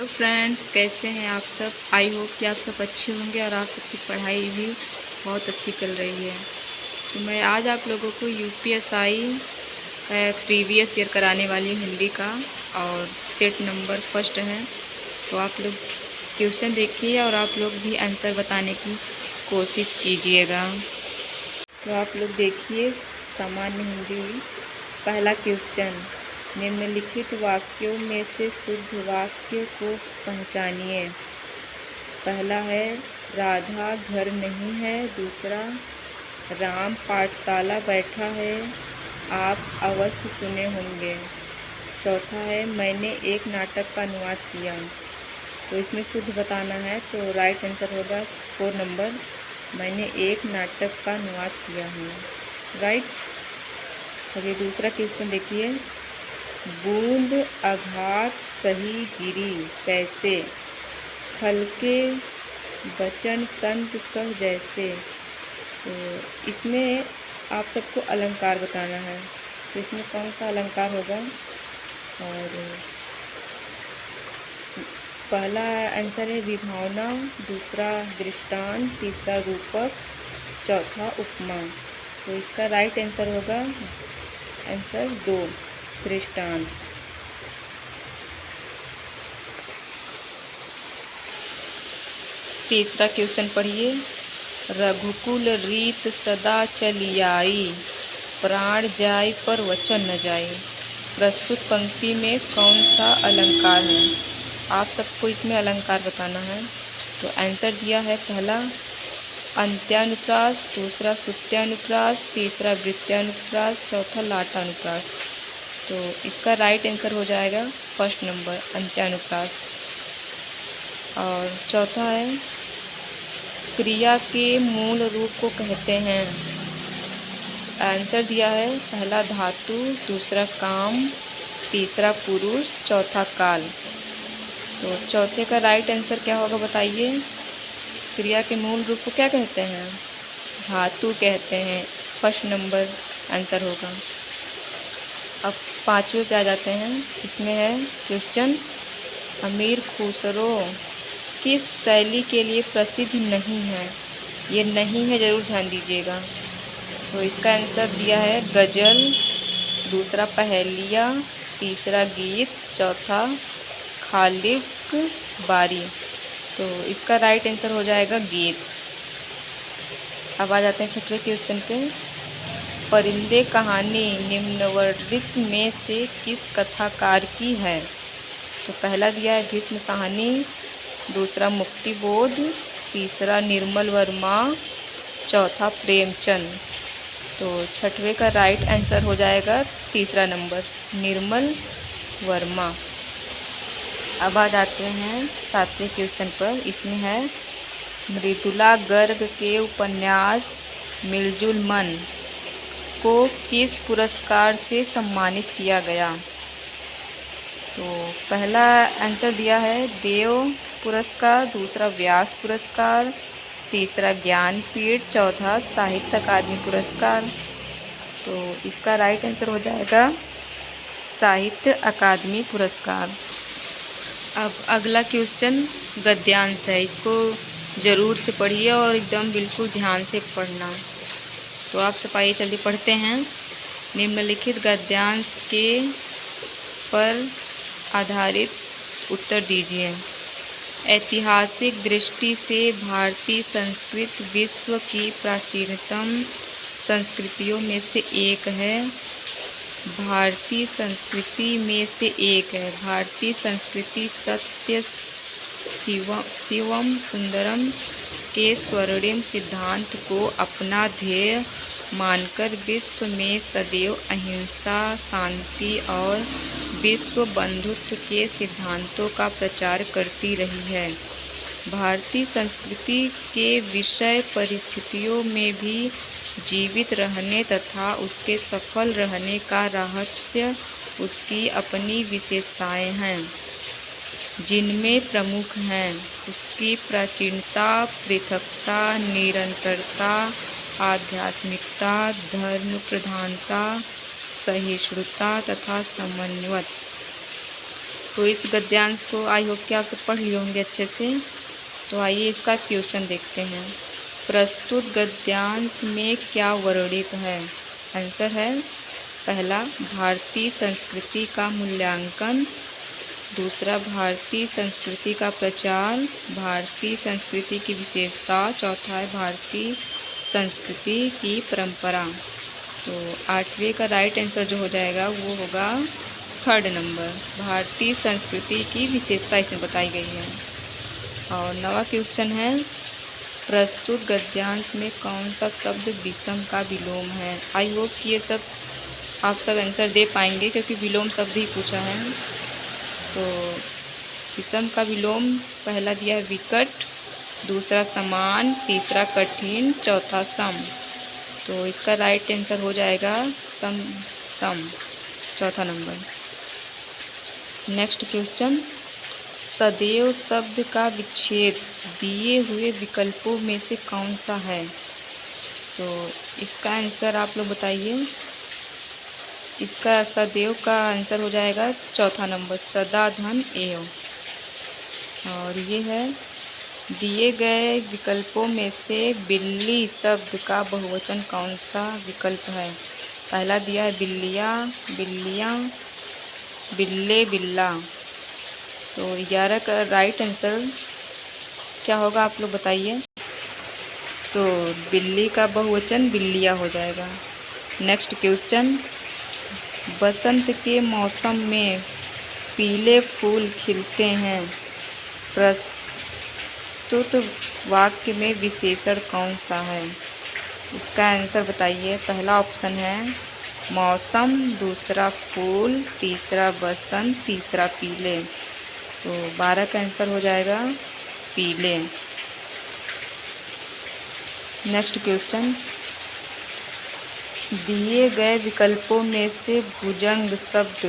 Friends, कैसे हैं आप सब। आई होप कि आप सब अच्छे होंगे और आप सबकी पढ़ाई भी बहुत अच्छी चल रही है। तो मैं आज आप लोगों को यूपीएसआई प्रीवियस ईयर कराने वाली हिंदी का और सेट नंबर फर्स्ट है। तो आप लोग क्वेश्चन देखिए और आप लोग भी आंसर बताने की कोशिश कीजिएगा। तो आप लोग देखिए सामान्य हिंदी पहला क्वेश्चन, निम्नलिखित वाक्यों में से शुद्ध वाक्य को पहचानिए। पहला है राधा घर नहीं है। दूसरा, राम पाठशाला बैठा है, आप अवश्य सुने होंगे। चौथा है मैंने एक नाटक का अनुवाद किया। तो इसमें शुद्ध बताना है, तो राइट आंसर होगा 4 नंबर, मैंने एक नाटक का अनुवाद किया है। राइट। अभी दूसरा क्वेश्चन देखिए, बूंद अघात सही गिरी कैसे, फल के बचन संत सह जैसे। तो इसमें आप सबको अलंकार बताना है, तो इसमें कौन सा अलंकार होगा। और पहला आंसर है विभावना, दूसरा दृष्टांत, तीसरा रूपक, चौथा उपमा। तो इसका राइट आंसर होगा आंसर 2, दृष्टांत। तीसरा क्वेश्चन पढ़िए, रघुकुल रीत सदा चली आई, प्राण जाय पर वचन न जाए। प्रस्तुत पंक्ति में कौन सा अलंकार है। आप सबको इसमें अलंकार बताना है। तो आंसर दिया है पहला अंत्यानुप्रास, दूसरा सुत्यानुप्रास, तीसरा वृत्यानुप्रास, चौथा लाटानुप्रास। तो इसका राइट आंसर हो जाएगा फर्स्ट नंबर, अंत्यानुप्रास। और चौथा है क्रिया के मूल रूप को कहते हैं। आंसर दिया है पहला धातु, दूसरा काम, तीसरा पुरुष, चौथा काल। तो चौथे का राइट आंसर क्या होगा बताइए। क्रिया के मूल रूप को क्या कहते हैं, धातु कहते हैं। फर्स्ट नंबर आंसर होगा। अब पांचवें पे आ जाते हैं। इसमें है क्वेश्चन, अमीर खुसरो किस शैली के लिए प्रसिद्ध नहीं है। ये नहीं है ज़रूर ध्यान दीजिएगा। तो इसका आंसर दिया है गज़ल, दूसरा पहेलिया, तीसरा गीत, चौथा खालिक बारी। तो इसका राइट आंसर हो जाएगा गीत। अब आ जाते हैं छठवें क्वेश्चन पे, परिंदे कहानी निम्नवर्णित में से किस कथाकार की है। तो पहला दिया है भीष्म साहनी, दूसरा मुक्तिबोध, तीसरा निर्मल वर्मा, चौथा प्रेमचंद। तो छठवें का राइट आंसर हो जाएगा तीसरा नंबर, निर्मल वर्मा। अब आ जाते हैं सातवें क्वेश्चन पर। इसमें है मृदुला गर्ग के उपन्यास मिलजुल मन को किस पुरस्कार से सम्मानित किया गया। तो पहला आंसर दिया है देव पुरस्कार, दूसरा व्यास पुरस्कार, तीसरा ज्ञानपीठ, चौथा साहित्य अकादमी पुरस्कार। तो इसका राइट आंसर हो जाएगा साहित्य अकादमी पुरस्कार। अब अगला क्वेश्चन गद्यांश है, इसको ज़रूर से पढ़िए और एकदम बिल्कुल ध्यान से पढ़ना। तो आप सब आइए चलिए पढ़ते हैं। निम्नलिखित गद्यांश के पर आधारित उत्तर दीजिए। ऐतिहासिक दृष्टि से भारतीय संस्कृति विश्व की प्राचीनतम संस्कृतियों में से एक है। भारतीय संस्कृति में से एक है। भारतीय संस्कृति सत्य शिवम सुंदरम के स्वर्णिम सिद्धांत को अपना ध्येय मानकर विश्व में सदैव अहिंसा, शांति और विश्व बंधुत्व के सिद्धांतों का प्रचार करती रही है। भारतीय संस्कृति के विषय परिस्थितियों में भी जीवित रहने तथा उसके सफल रहने का रहस्य उसकी अपनी विशेषताएं हैं, जिनमें प्रमुख हैं उसकी प्राचीनता, पृथकता, निरंतरता, आध्यात्मिकता, धर्म प्रधानता, सहिष्णुता तथा समन्वय। तो इस गद्यांश को आई होप कि आप सब पढ़ लिए होंगे अच्छे से। तो आइए इसका क्वेश्चन देखते हैं। प्रस्तुत गद्यांश में क्या वर्णित है? आंसर है पहला, भारतीय संस्कृति का मूल्यांकन। दूसरा, भारतीय संस्कृति का प्रचार, भारतीय संस्कृति की विशेषता। चौथा है भारतीय संस्कृति की परंपरा। तो 8वें का राइट आंसर जो हो जाएगा वो होगा 3rd नंबर, भारतीय संस्कृति की विशेषता इसमें बताई गई है। और 9वां क्वेश्चन है, प्रस्तुत गद्यांश में कौन सा शब्द विषम का विलोम है? आई होप कि ये सब आप सब आंसर दे पाएंगे क्योंकि विलोम शब्द ही पूछा है। तो विषम का विलोम पहला दिया है विकट, दूसरा समान, तीसरा कठिन, चौथा सम। तो इसका राइट आंसर हो जाएगा सम, चौथा नंबर। नेक्स्ट क्वेश्चन, सदैव शब्द का विच्छेद दिए हुए विकल्पों में से कौन सा है? तो इसका आंसर आप लोग बताइए। इसका सदैव का आंसर हो जाएगा चौथा नंबर, सदा, धन, एव। और ये है, दिए गए विकल्पों में से बिल्ली शब्द का बहुवचन कौन सा विकल्प है? पहला दिया है बिल्लियाँ, बिल्लियाँ, बिल्ले, बिल्ला। तो 11 का राइट आंसर क्या होगा आप लोग बताइए। तो बिल्ली का बहुवचन बिल्लियाँ हो जाएगा। नेक्स्ट क्वेश्चन, बसंत के मौसम में पीले फूल खिलते हैं। प्रस्तुत वाक्य में विशेषण कौन सा है? इसका आंसर बताइए। पहला ऑप्शन है मौसम, दूसरा फूल, तीसरा बसंत, तीसरा पीले। तो 12 का आंसर हो जाएगा पीले। नेक्स्ट क्वेश्चन, दिए गए विकल्पों में से भुजंग शब्द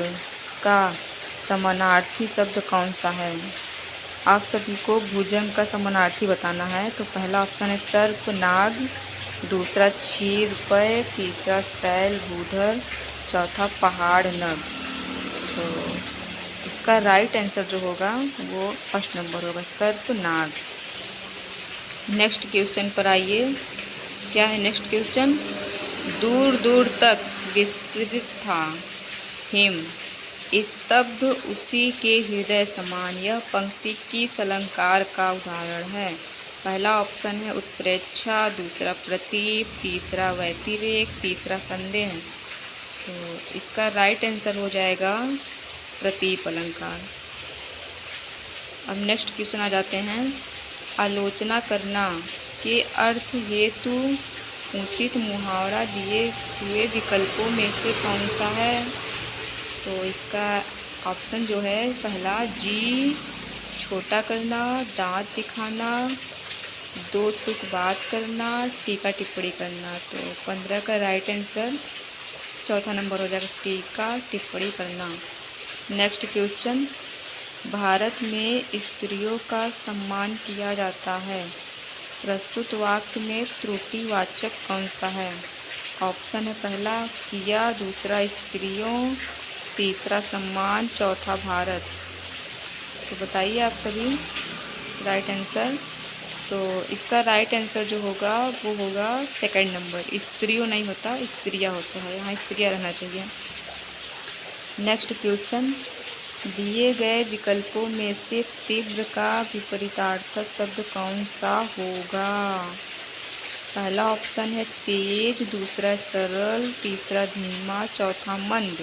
का समानार्थी शब्द कौन सा है? आप सभी को भुजंग का समानार्थी बताना है। तो पहला ऑप्शन है सर्प, नाग, दूसरा क्षीर पय, तीसरा शैल भूधर, चौथा पहाड़ नग। तो इसका राइट आंसर जो होगा वो 1st नंबर होगा, सर्प, नाग। नेक्स्ट क्वेश्चन पर आइए। क्या है नेक्स्ट क्वेश्चन, दूर दूर तक विस्तृत था हिम, स्तब्ध उसी के हृदय समान। यह पंक्ति किस अलंकार का उदाहरण है? पहला ऑप्शन है उत्प्रेक्षा, दूसरा प्रतीप, तीसरा व्यतिरेक, तीसरा संदेह। तो इसका राइट आंसर हो जाएगा प्रतीप अलंकार। अब नेक्स्ट क्वेश्चन आ जाते हैं, आलोचना करना के अर्थ हेतु उचित मुहावरा दिए हुए विकल्पों में से कौन सा है? तो इसका ऑप्शन जो है पहला जी छोटा करना, दांत दिखाना, दो टुक बात करना, टीका टिप्पणी करना। तो 15 का राइट आंसर चौथा नंबर हो जाएगा, टीका टिप्पणी करना। नेक्स्ट क्वेश्चन, भारत में स्त्रियों का सम्मान किया जाता है। प्रस्तुत वाक्य में त्रुटिवाचक कौन सा है? ऑप्शन है पहला किया, दूसरा स्त्रियों, तीसरा सम्मान, चौथा भारत। तो बताइए आप सभी राइट आंसर। तो इसका राइट आंसर जो होगा वो होगा 2nd नंबर, स्त्रियों नहीं होता, स्त्रियाँ होता है, यहाँ स्त्रियाँ रहना चाहिए। नेक्स्ट क्वेश्चन, दिए गए विकल्पों में से तीव्र का विपरीतार्थक शब्द कौन सा होगा? पहला ऑप्शन है तेज, दूसरा सरल, तीसरा धीमा, चौथा मंद।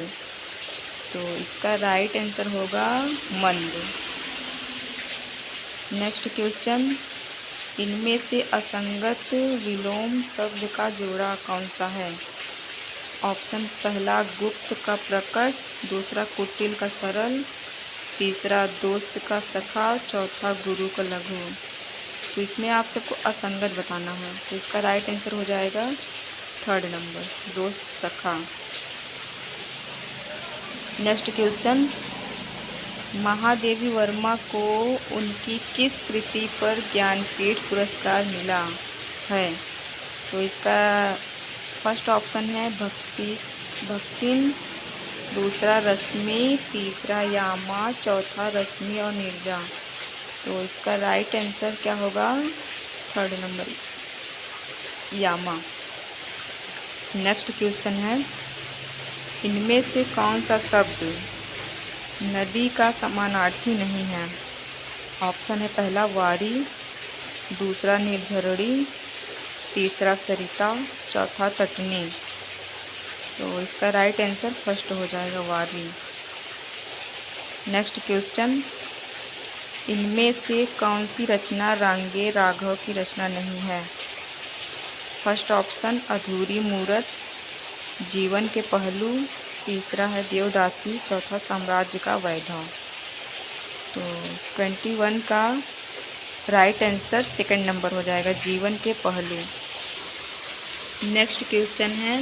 तो इसका राइट आंसर होगा मंद। नेक्स्ट क्वेश्चन, इनमें से असंगत विलोम शब्द का जोड़ा कौन सा है? ऑप्शन पहला गुप्त का प्रकट, दूसरा कुटिल का सरल, तीसरा दोस्त का सखा, चौथा गुरु का लघु। तो इसमें आप सबको असंगत बताना है। तो इसका राइट आंसर हो जाएगा 3rd नंबर, दोस्त सखा। नेक्स्ट क्वेश्चन, महादेवी वर्मा को उनकी किस कृति पर ज्ञानपीठ पुरस्कार मिला है? तो इसका फर्स्ट ऑप्शन है भक्तिन, दूसरा रश्मि, तीसरा यामा, चौथा रश्मि और नीरजा। तो इसका राइट आंसर क्या होगा? थर्ड नंबर यामा। नेक्स्ट क्वेश्चन है, इनमें से कौन सा शब्द नदी का समानार्थी नहीं है? ऑप्शन है पहला वारी, दूसरा निर्झरणी, तीसरा सरिता, चौथा तटनी। तो इसका राइट आंसर फर्स्ट हो जाएगा वारी। नेक्स्ट क्वेश्चन, इनमें से कौन सी रचना रांगे राघव की रचना नहीं है? फर्स्ट ऑप्शन अधूरी मूरत, जीवन के पहलू, तीसरा है देवदासी, चौथा साम्राज्य का वैभव। तो 21 का राइट आंसर सेकंड नंबर हो जाएगा, जीवन के पहलू। नेक्स्ट क्वेश्चन है,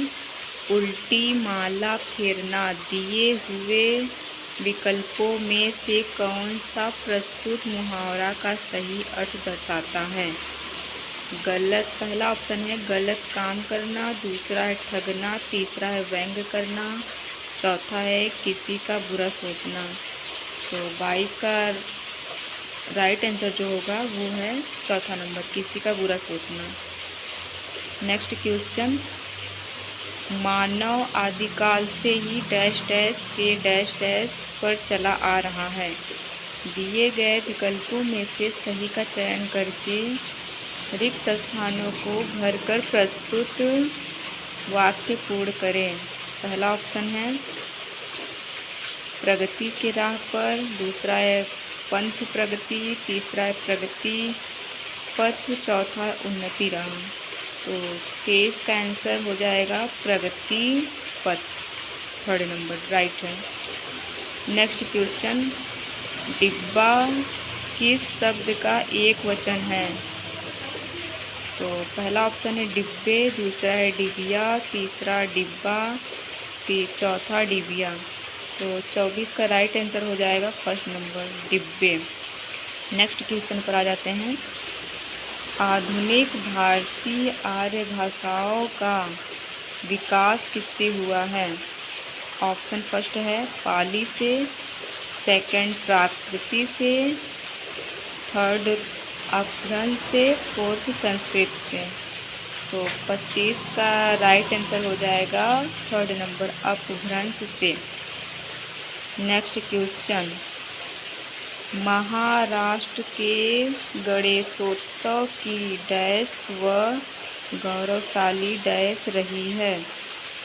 उल्टी माला फेरना दिए हुए विकल्पों में से कौन सा प्रस्तुत मुहावरा का सही अर्थ दर्शाता है? गलत, पहला ऑप्शन है गलत काम करना, दूसरा है ठगना, तीसरा है व्यंग करना, चौथा है किसी का बुरा सोचना। तो 22 का राइट आंसर जो होगा वो है चौथा नंबर, किसी का बुरा सोचना। नेक्स्ट क्वेश्चन, मानव आदिकाल से ही डैश डैश के डैश डैश पर चला आ रहा है। दिए गए विकल्पों में से सही का चयन करके रिक्त स्थानों को भरकर प्रस्तुत वाक्य पूर्ण करें। पहला ऑप्शन है प्रगति की राह पर, दूसरा है पंथ प्रगति, तीसरा है प्रगति पथ, चौथा उन्नति राह। तो 23 का आंसर हो जाएगा प्रगति पथ, थर्ड नंबर राइट है। नेक्स्ट क्वेश्चन, डिब्बा किस शब्द का एक वचन है? तो पहला ऑप्शन है डिब्बे, दूसरा है डिबिया, तीसरा डिब्बा, चौथा डिबिया। तो 24 का राइट आंसर हो जाएगा फर्स्ट नंबर डिब्बे। नेक्स्ट क्वेश्चन पर आ जाते हैं, आधुनिक भारतीय आर्य भाषाओं का विकास किससे हुआ है? ऑप्शन फर्स्ट है पाली से, सेकंड प्राकृति से, थर्ड अपभ्रंश से, फोर्थ संस्कृत से। तो 25 का राइट आंसर हो जाएगा थर्ड नंबर अपभ्रंश से। नेक्स्ट क्वेश्चन, महाराष्ट्र के गणेशोत्सव की डैश व गौरवशाली डैश रही है।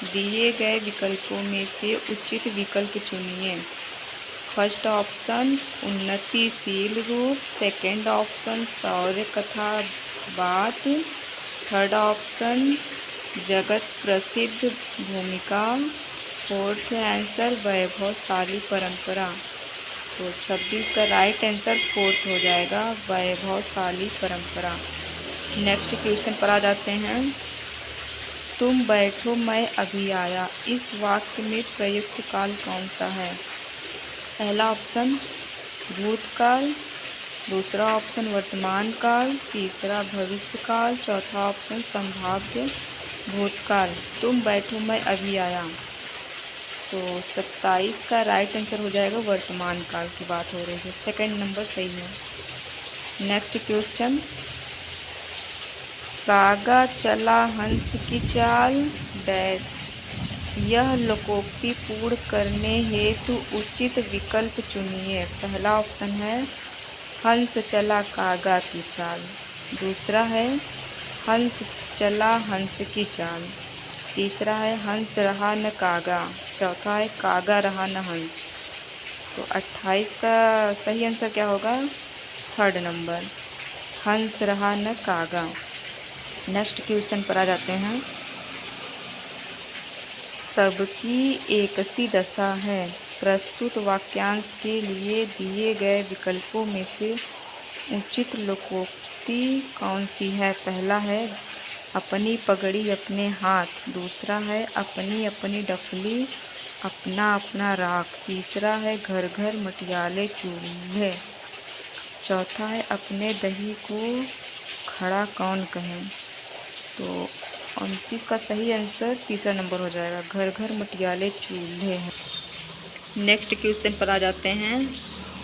दिए गए विकल्पों में से उचित विकल्प चुनिए। फर्स्ट ऑप्शन उन्नतिशील रूप, सेकंड ऑप्शन शौर्य कथा बात, थर्ड ऑप्शन जगत प्रसिद्ध भूमिका, फोर्थ आंसर वैभवशाली परंपरा। तो 26 का राइट आंसर फोर्थ हो जाएगा, वैभवशाली परंपरा। नेक्स्ट क्वेश्चन पर आ जाते हैं, तुम बैठो मैं अभी आया, इस वाक्य में प्रयुक्त काल कौन सा है? पहला ऑप्शन भूतकाल, दूसरा ऑप्शन वर्तमान काल, तीसरा भविष्य काल, चौथा ऑप्शन संभाव्य भूतकाल। तुम बैठो मैं अभी आया। तो 27 का राइट आंसर हो जाएगा, वर्तमान काल की बात हो रही है, सेकंड नंबर सही है। नेक्स्ट क्वेश्चन, कागा चला हंस की चाल डैश, यह लोकोक्ति पूर्ण करने हेतु उचित विकल्प चुनिए। पहला ऑप्शन है हंस चला कागा की चाल, दूसरा है हंस चला हंस की चाल, तीसरा है हंस रहा न कागा, चौथा है कागा रहा न हंस। तो 28 का सही आंसर क्या होगा? थर्ड नंबर, हंस रहा न कागा। नेक्स्ट क्वेश्चन पर आ जाते हैं, सबकी एक सी दशा है, प्रस्तुत वाक्यांश के लिए दिए गए विकल्पों में से उचित लोकोक्ति कौन सी है? पहला है अपनी पगड़ी अपने हाथ, दूसरा है अपनी अपनी डफली अपना अपना राख, तीसरा है घर घर मटियाले चूल्हे, चौथा है अपने दही को खड़ा कौन कहे। तो 29 का सही आंसर तीसरा नंबर हो जाएगा, घर घर मटियाले चूल्हे हैं। नेक्स्ट क्वेश्चन पर आ जाते हैं।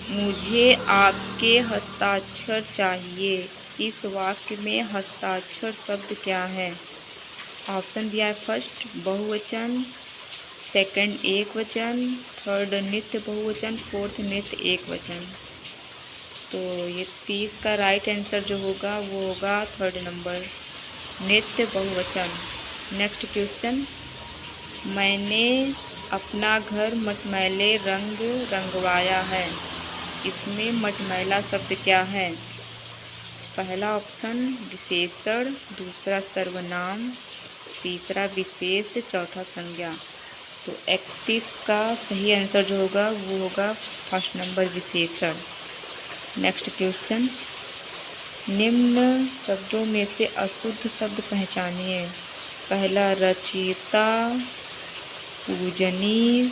मुझे आपके हस्ताक्षर चाहिए। इस वाक्य में हस्ताक्षर शब्द क्या है? ऑप्शन दिया है फर्स्ट बहुवचन, सेकंड एकवचन, थर्ड नित्य बहुवचन, फोर्थ नित्य एकवचन। तो ये 30 का राइट आंसर जो होगा वो होगा थर्ड नंबर, नित्य बहुवचन। नेक्स्ट क्वेश्चन, मैंने अपना घर मटमैले रंग रंगवाया है। इसमें मटमैला शब्द क्या है? पहला ऑप्शन विशेषण, दूसरा सर्वनाम, तीसरा विशेष, चौथा संज्ञा। तो 31 का सही आंसर जो होगा वो होगा फर्स्ट नंबर विशेषण। नेक्स्ट क्वेश्चन, निम्न शब्दों में से अशुद्ध शब्द पहचानिए। पहला रचयिता, पूजनीय,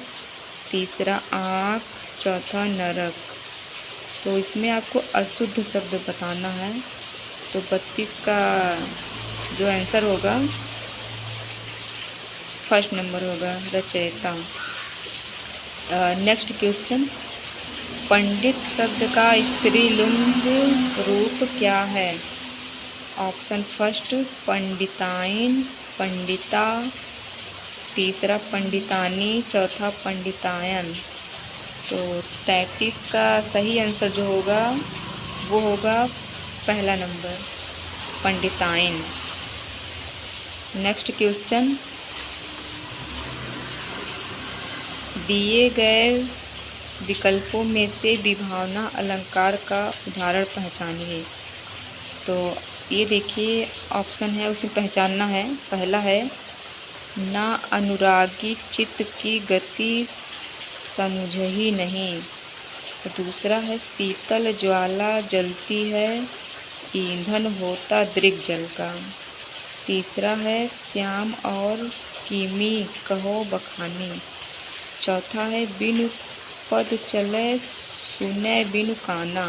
तीसरा आँख, चौथा नरक। तो इसमें आपको अशुद्ध शब्द बताना है। तो 32 का जो आंसर होगा फर्स्ट नंबर होगा रचयिता। नेक्स्ट क्वेश्चन, पंडित शब्द का स्त्रीलिंग रूप क्या है? ऑप्शन फर्स्ट पंडिताइन, पंडिता, तीसरा पंडितानी, चौथा पंडितायन। तो 33 का सही आंसर जो होगा वो होगा पहला नंबर पंडिताइन। नेक्स्ट क्वेश्चन, दिए गए विकल्पों में से विभावना अलंकार का उदाहरण पहचानिए। तो ये देखिए ऑप्शन है, उसे पहचानना है। पहला है ना अनुरागी चित्त की गति समझही नहीं। तो दूसरा है शीतल ज्वाला जलती है, ईंधन होता दृग जल का। तीसरा है श्याम और कीमी कहो बखानी। चौथा है बिनु पद चले सुने बिनु काना।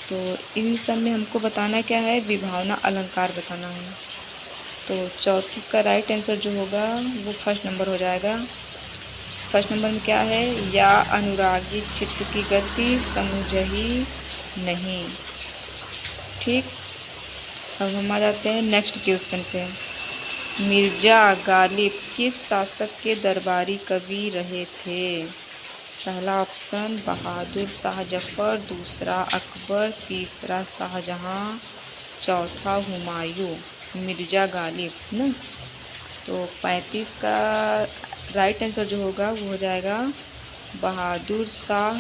तो इन सब में हमको बताना क्या है? विभावना अलंकार बताना है। तो 34 का राइट आंसर जो होगा वो फर्स्ट नंबर हो जाएगा। फर्स्ट नंबर में क्या है? या अनुरागी चित्त की गति समझही नहीं। ठीक, अब हम आ जाते हैं नेक्स्ट क्वेश्चन पे। मिर्जा गालिब किस शासक के दरबारी कवि रहे थे? पहला ऑप्शन बहादुर शाह जफर, दूसरा अकबर, तीसरा शाहजहां, चौथा हुमायूं। मिर्जा गालिब ना। तो 35 का राइट आंसर जो होगा वो हो जाएगा बहादुर शाह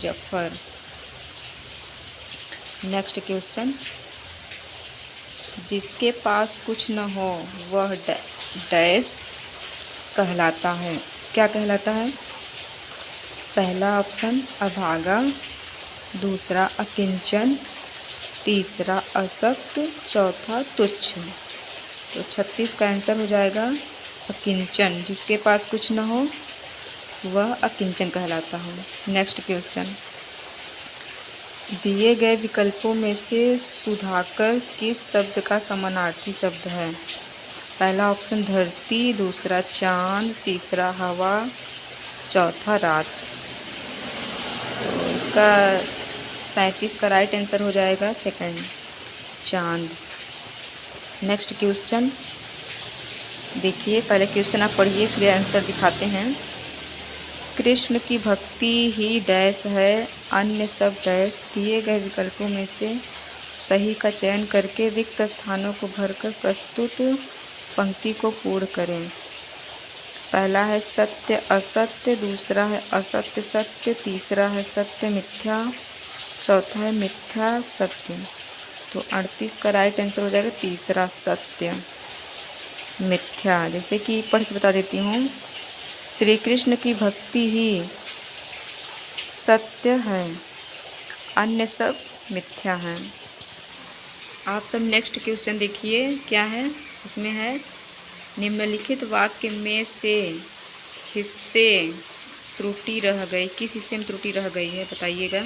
जफर। नेक्स्ट क्वेश्चन, जिसके पास कुछ न हो वह डैश कहलाता है। क्या कहलाता है? पहला ऑप्शन अभागा, दूसरा अकिंचन, तीसरा असक्त, चौथा तुच्छ। तो 36 का आंसर हो जाएगा अकिंचन। जिसके पास कुछ न हो वह अकिंचन कहलाता है। नेक्स्ट क्वेश्चन, दिए गए विकल्पों में से सुधाकर किस शब्द का समानार्थी शब्द है? पहला ऑप्शन धरती, दूसरा चांद, तीसरा हवा, चौथा रात। तो इसका 37 का राइट आंसर हो जाएगा सेकंड, चांद। नेक्स्ट क्वेश्चन देखिए, पहले क्वेश्चन आप पढ़िए फिर आंसर दिखाते हैं। कृष्ण की भक्ति ही डैश है, अन्य सब डैश। दिए गए विकल्पों में से सही का चयन करके रिक्त स्थानों को भरकर प्रस्तुत पंक्ति को पूर्ण करें। पहला है सत्य असत्य, दूसरा है असत्य सत्य, तीसरा है सत्य मिथ्या, चौथा है मिथ्या सत्य। तो 38 का राइट आंसर हो जाएगा तीसरा सत्य मिथ्या। जैसे कि पढ़ के बता देती हूँ, श्री कृष्ण की भक्ति ही सत्य है, अन्य सब मिथ्या हैं। आप सब नेक्स्ट क्वेश्चन देखिए क्या है। इसमें है निम्नलिखित वाक्य में से हिस्से त्रुटि रह गई। किस हिस्से में त्रुटि रह गई है बताइएगा।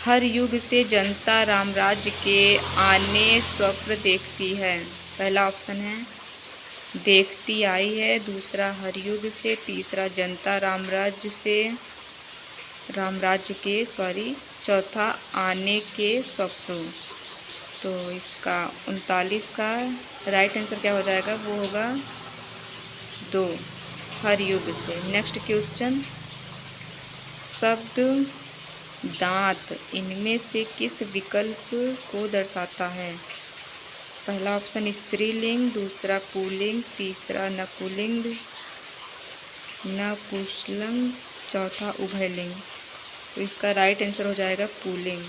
हर युग से जनता रामराज्य के आने स्वप्न देखती है। पहला ऑप्शन है देखती आई है, दूसरा हरयुग से, तीसरा जनता रामराज्य के चौथा आने के स्वप्नों। तो इसका 39 का राइट आंसर क्या हो जाएगा, वो होगा 2, हरयुग से। नेक्स्ट क्वेश्चन, शब्द दांत इनमें से किस विकल्प को दर्शाता है? पहला ऑप्शन स्त्रीलिंग, दूसरा पुल्लिंग, तीसरा नपुंसकलिंग, चौथा उभयलिंग। तो इसका राइट आंसर हो जाएगा पुल्लिंग।